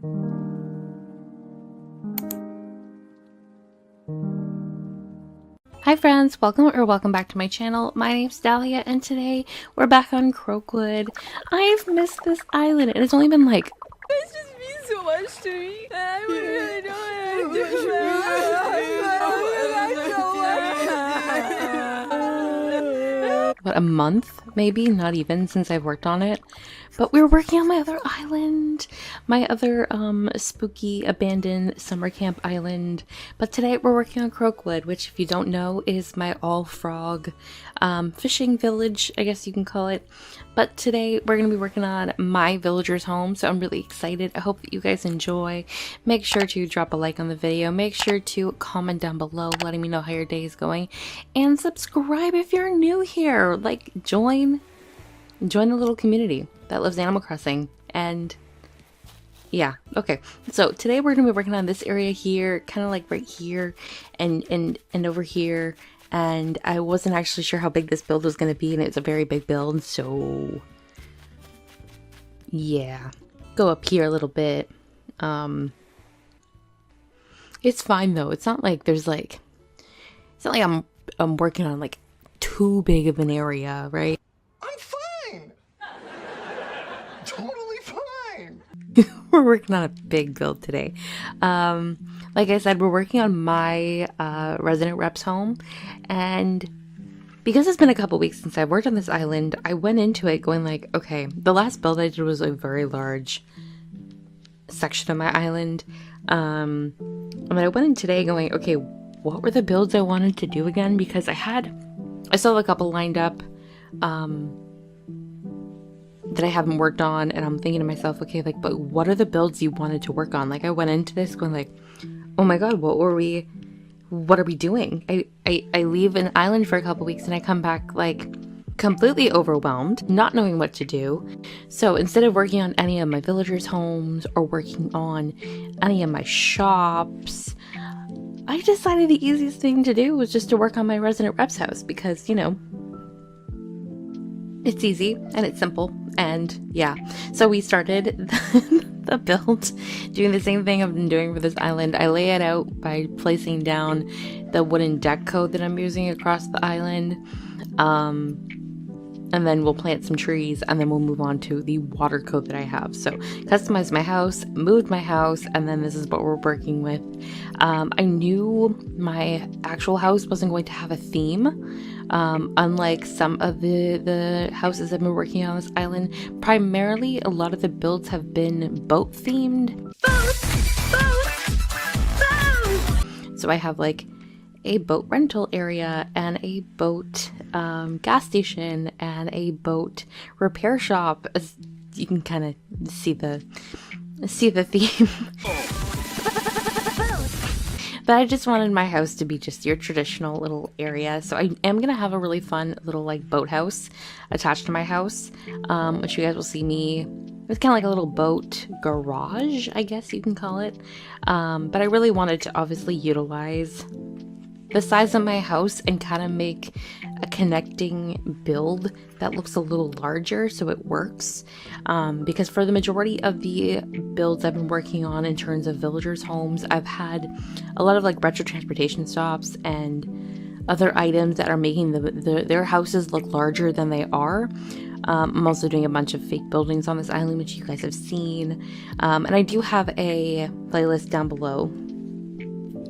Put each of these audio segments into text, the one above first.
Hi friends, welcome back to my channel. My name's Dahlia and today we're back on Croakwood. I've missed this island and it's only been like This just means so much to me. I really don't want to do what, a month maybe, not even, since I've worked on it. But we were working on my other island, my other spooky abandoned summer camp island. But today we're working on Croakwood, which, if you don't know, is my all frog fishing village, I guess you can call it. But today we're going to be working on my villager's home, so I'm really excited. I hope that you guys enjoy. Make sure to drop a like on the video. Make sure to comment down below letting me know how your day is going. And subscribe if you're new here. Like, join the little community that loves Animal Crossing. And yeah, okay, so today we're gonna be working on this area here, kind of like right here and over here. And I wasn't actually sure how big this build was gonna be, and it's a very big build, so yeah. Go up here a little bit. It's fine though. It's not like there's like, it's not like I'm working on like too big of an area, right? Totally fine. We're working on a big build today. Like I said, we're working on my resident rep's home, and because it's been a couple weeks since I've worked on this island, I went into it going like, okay, the last build I did was a very large section of my island, and then I went in today going, okay, what were the builds I wanted to do again? Because I still have a couple lined up that I haven't worked on, and I'm thinking to myself, okay, like, but what are the builds you wanted to work on? Like, I went into this going like, oh my god, what are we doing? I leave an island for a couple weeks and I come back like completely overwhelmed, not knowing what to do. So instead of working on any of my villagers' homes or working on any of my shops, I decided the easiest thing to do was just to work on my resident rep's house, because, you know, it's easy and it's simple. And yeah, so we started the build doing the same thing I've been doing for this island. I lay it out by placing down the wooden deck code that I'm using across the island, and then we'll plant some trees, and then we'll move on to the water code that I have. So customized my house, moved my house, and then this is what we're working with. I knew my actual house wasn't going to have a theme. Unlike some of the houses I've been working on this island, primarily a lot of the builds have been boat themed. So I have like a boat rental area and a boat gas station and a boat repair shop. As you can kind of see the theme. But I just wanted my house to be just your traditional little area. So I am going to have a really fun little like boathouse attached to my house, which you guys will see me. It's kind of like a little boat garage, I guess you can call it. But I really wanted to obviously utilize the size of my house and kind of make a connecting build that looks a little larger so it works, because for the majority of the builds I've been working on in terms of villagers' homes, I've had a lot of like retro transportation stops and other items that are making their houses look larger than they are. I'm also doing a bunch of fake buildings on this island, which you guys have seen, and I do have a playlist down below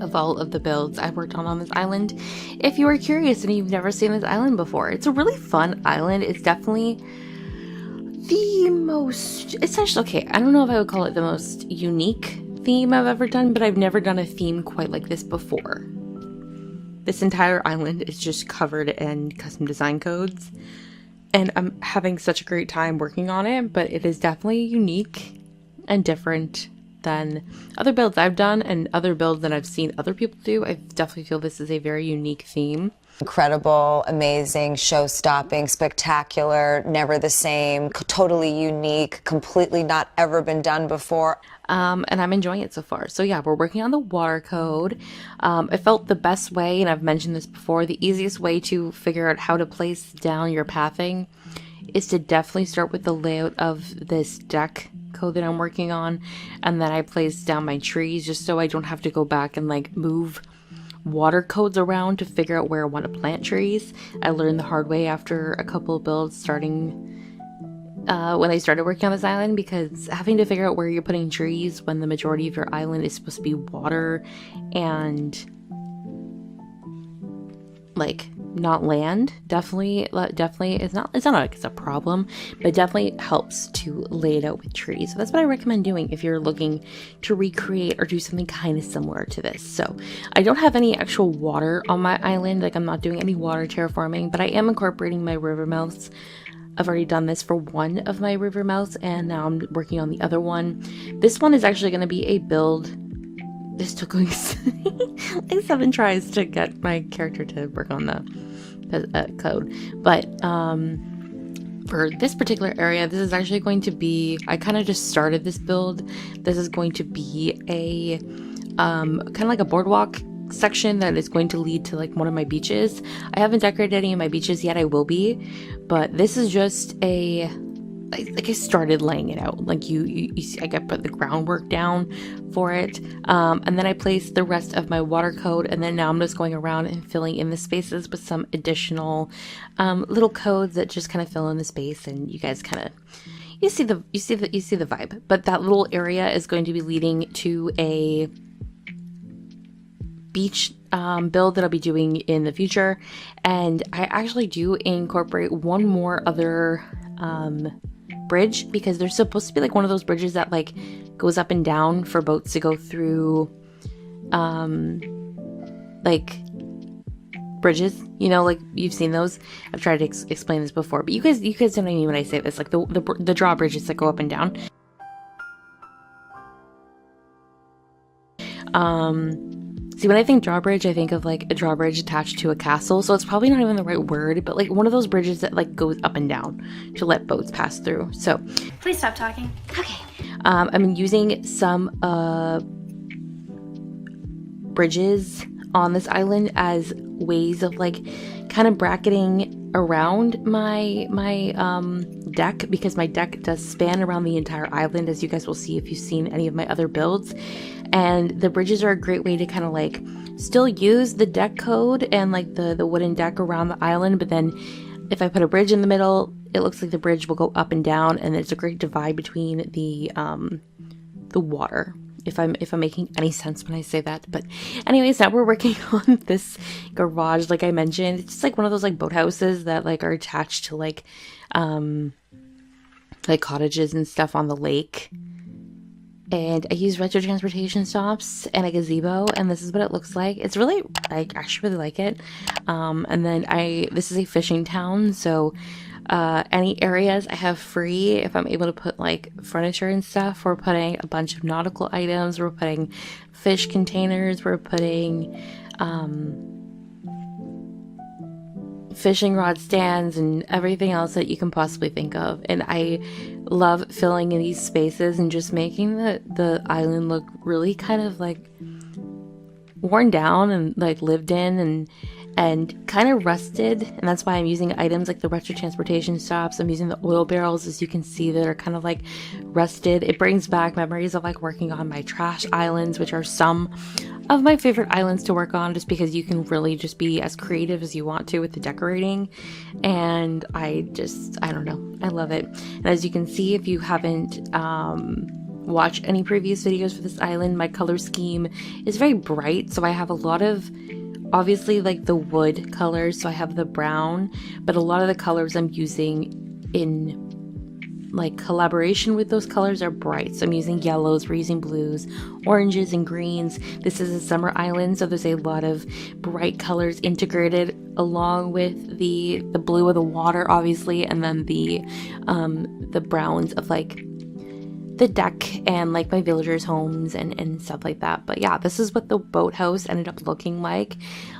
of all of the builds I've worked on this island, if you are curious and you've never seen this island before. It's a really fun island. It's definitely the most, essentially, okay, I don't know if I would call it the most unique theme I've ever done, but I've never done a theme quite like this before. This entire island is just covered in custom design codes, and I'm having such a great time working on it, but it is definitely unique and different than other builds I've done and other builds that I've seen other people do. I definitely feel this is a very unique theme. Incredible, amazing, show-stopping, spectacular, never the same, totally unique, completely not ever been done before. And I'm enjoying it so far. So yeah, we're working on the water code. I felt the best way, and I've mentioned this before, the easiest way to figure out how to place down your pathing is to definitely start with the layout of this deck code that I'm working on, and then I placed down my trees just so I don't have to go back and like move water codes around to figure out where I want to plant trees. I learned the hard way after a couple of builds starting when I started working on this island, because having to figure out where you're putting trees when the majority of your island is supposed to be water and like not land, definitely it's not like it's a problem, but it definitely helps to lay it out with trees. So that's what I recommend doing if you're looking to recreate or do something kind of similar to this. So I don't have any actual water on my island, like I'm not doing any water terraforming, but I am incorporating my river mouths. I've already done this for one of my river mouths, and now I'm working on the other one. This one is actually going to be a build. This took like 7 tries to get my character to work on the code. But for this particular area, this is actually going to be, I kind of just started this build. This is going to be a kind of like a boardwalk section that is going to lead to like one of my beaches. I haven't decorated any of my beaches yet. I will be, but this is just a like I started laying it out. Like you see, I got put the groundwork down for it, and then I placed the rest of my water code, and then now I'm just going around and filling in the spaces with some additional little codes that just kind of fill in the space, and you guys kind of you see the vibe. But that little area is going to be leading to a beach build that I'll be doing in the future, and I actually do incorporate one more other bridge, because there's supposed to be like one of those bridges that like goes up and down for boats to go through, like bridges, you know, like you've seen those. I've tried to explain this before, but you guys don't know me when I say this, like the drawbridges that go up and down. See, when I think drawbridge, I think of like a drawbridge attached to a castle, so it's probably not even the right word, but like one of those bridges that like goes up and down to let boats pass through. So Please stop talking. okay, I'm using some bridges on this island as ways of like kind of bracketing around my deck, because my deck does span around the entire island, as you guys will see if you've seen any of my other builds. And the bridges are a great way to kind of like still use the deck code and like the wooden deck around the island, but then if I put a bridge in the middle, it looks like the bridge will go up and down, and there's a great divide between the water. If I'm making any sense when I say that. But anyways, now we're working on this garage, like I mentioned. It's just like one of those like boathouses that like are attached to like cottages and stuff on the lake. And I use retro transportation stops and a gazebo, and this is what it looks like. It's really, I actually really like it. And then this is a fishing town, so any areas I have free, if I'm able to put like furniture and stuff, we're putting a bunch of nautical items, we're putting fish containers, we're putting fishing rod stands and everything else that you can possibly think of. And I love filling in these spaces and just making the island look really kind of like worn down and like lived in and kind of rusted. And that's why I'm using items like the retro transportation stops. I'm using the oil barrels, as you can see, that are kind of like rusted. It brings back memories of like working on my trash islands, which are some of my favorite islands to work on, just because you can really just be as creative as you want to with the decorating. And I don't know, I love it. And as you can see, if you haven't watched any previous videos for this island, my color scheme is very bright. So I have a lot of, obviously, like the wood colors, so I have the brown, but a lot of the colors I'm using in like collaboration with those colors are bright. So I'm using yellows, we're using blues, oranges, and greens. This is a summer island, so there's a lot of bright colors integrated along with the blue of the water, obviously, and then the browns of like the deck and like my villagers' homes and stuff like that. But yeah, this is what the boathouse ended up looking like.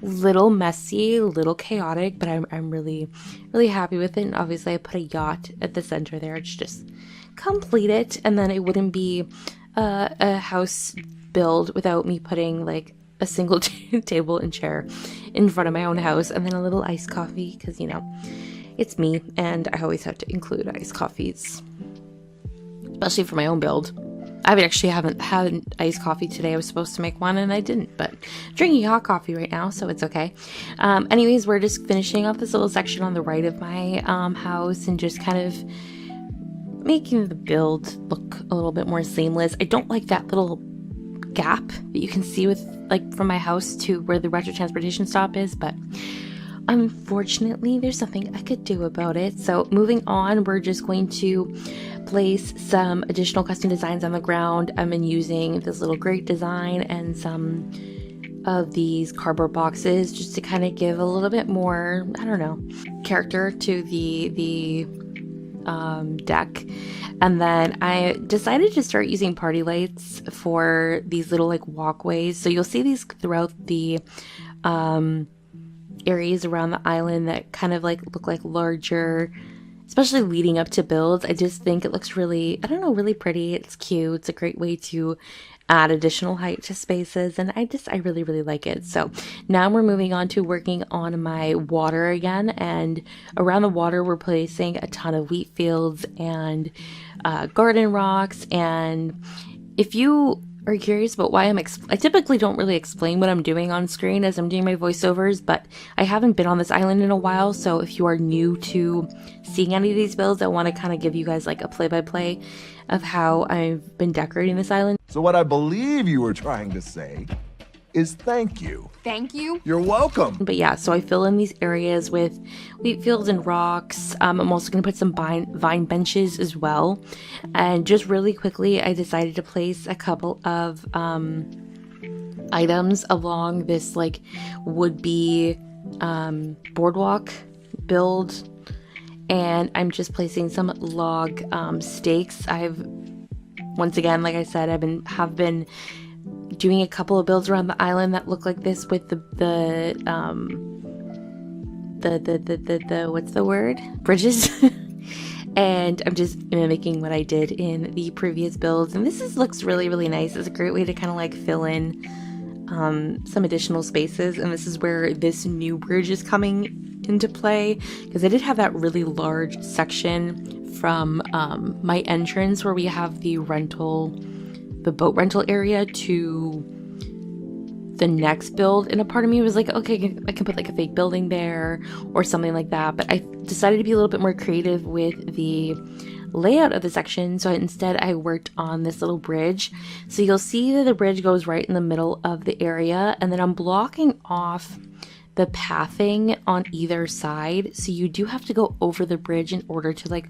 Little messy, little chaotic, but I'm really, really happy with it. And obviously I put a yacht at the center there to just complete it, and then it wouldn't be a house build without me putting like a single table and chair in front of my own house, and then a little iced coffee, because you know, it's me and I always have to include iced coffees especially for my own build. Haven't had an iced coffee today. I was supposed to make one and I didn't, but I'm drinking hot coffee right now, so it's okay. Anyways, we're just finishing up this little section on the right of my house and just kind of making the build look a little bit more seamless. I don't like that little gap that you can see with like from my house to where the retro transportation stop is, but unfortunately there's something I could do about it. So moving on, we're just going to place some additional custom designs on the ground. I've been using this little grate design and some of these cardboard boxes just to kind of give a little bit more, I don't know, character to the deck. And then I decided to start using party lights for these little like walkways. So you'll see these throughout the areas around the island that kind of like look like larger, especially leading up to builds. I just think it looks really, I don't know, really pretty. It's cute. It's a great way to add additional height to spaces, and I really, really like it. So now we're moving on to working on my water again, and around the water we're placing a ton of wheat fields and garden rocks. And if you are curious about why I typically don't really explain what I'm doing on screen as I'm doing my voiceovers, but I haven't been on this island in a while, so if you are new to seeing any of these builds, I want to kind of give you guys like a play-by-play of how I've been decorating this island. So what I believe you were trying to say is thank you. Thank you. You're welcome. But yeah, so I fill in these areas with wheat fields and rocks. I'm also going to put some vine benches as well. And just really quickly, I decided to place a couple of items along this like would-be boardwalk build. And I'm just placing some log stakes. Once again, like I said, have been doing a couple of builds around the island that look like this with the what's the word? Bridges. And I'm just mimicking what I did in the previous builds. And this looks really, really nice. It's a great way to kind of like fill in some additional spaces. And this is where this new bridge is coming into play, because I did have that really large section from my entrance where we have the boat rental area to the next build, and a part of me was like, okay, I can put like a fake building there or something like that, but I decided to be a little bit more creative with the layout of the section, so instead I worked on this little bridge. So you'll see that the bridge goes right in the middle of the area, and then I'm blocking off the pathing on either side, so you do have to go over the bridge in order to like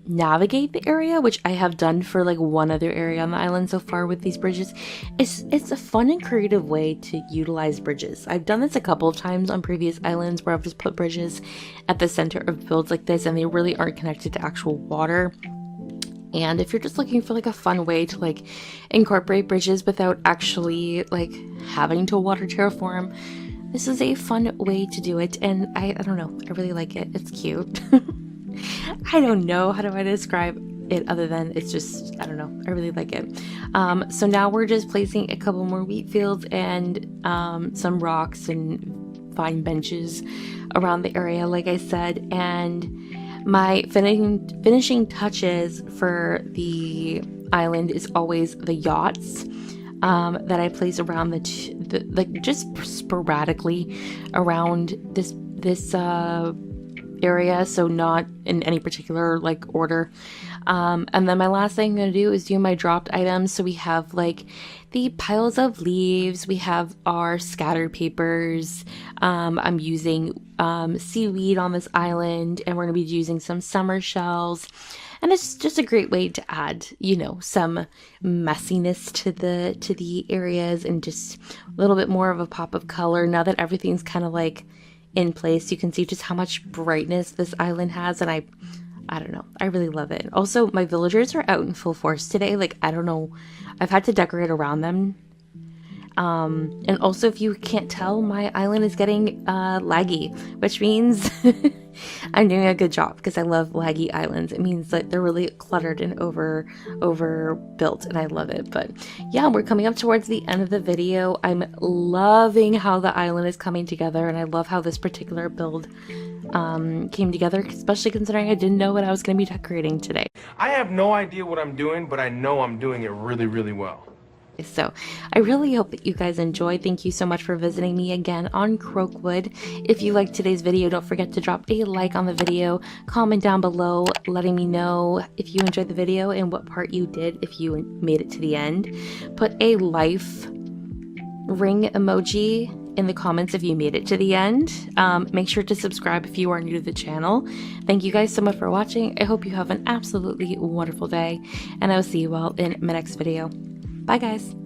navigate the area, which I have done for like one other area on the island so far with these bridges. It's a fun and creative way to utilize bridges. I've done this a couple of times on previous islands where I've just put bridges at the center of builds like this, and they really aren't connected to actual water. And if you're just looking for like a fun way to like incorporate bridges without actually like having to water terraform, this is a fun way to do it. And I don't know, I really like it. It's cute. I don't know, how do I describe it other than it's just, I don't know, I really like it. So now we're just placing a couple more wheat fields and some rocks and vine benches around the area, like I said. And my finishing touches for the island is always the yachts that I place around like just sporadically around this area, so not in any particular like order. And then my last thing I'm going to do is do my dropped items. So we have like the piles of leaves, we have our scattered papers, I'm using seaweed on this island, and we're going to be using some summer shells. And it's just a great way to add, you know, some messiness to the areas and just a little bit more of a pop of color. Now that everything's kind of like in place, you can see just how much brightness this island has, and I don't know, I really love it. Also, my villagers are out in full force today. Like, I don't know, I've had to decorate around them. And also, if you can't tell, my island is getting laggy, which means I'm doing a good job, because I love laggy islands. It means that they're really cluttered and overbuilt, and I love it. But yeah, we're coming up towards the end of the video. I'm loving how the island is coming together, and I love how this particular build came together, especially considering I didn't know what I was going to be decorating today. I have no idea what I'm doing, but I know I'm doing it really, really well. So I really hope that you guys enjoyed. Thank you so much for visiting me again on Croakwood. If you liked today's video, don't forget to drop a like on the video, comment down below letting me know if you enjoyed the video and what part you did if you made it to the end. Put a life ring emoji in the comments if you made it to the end. Make sure to subscribe if you are new to the channel. Thank you guys so much for watching. I hope you have an absolutely wonderful day, and I will see you all in my next video. Bye guys.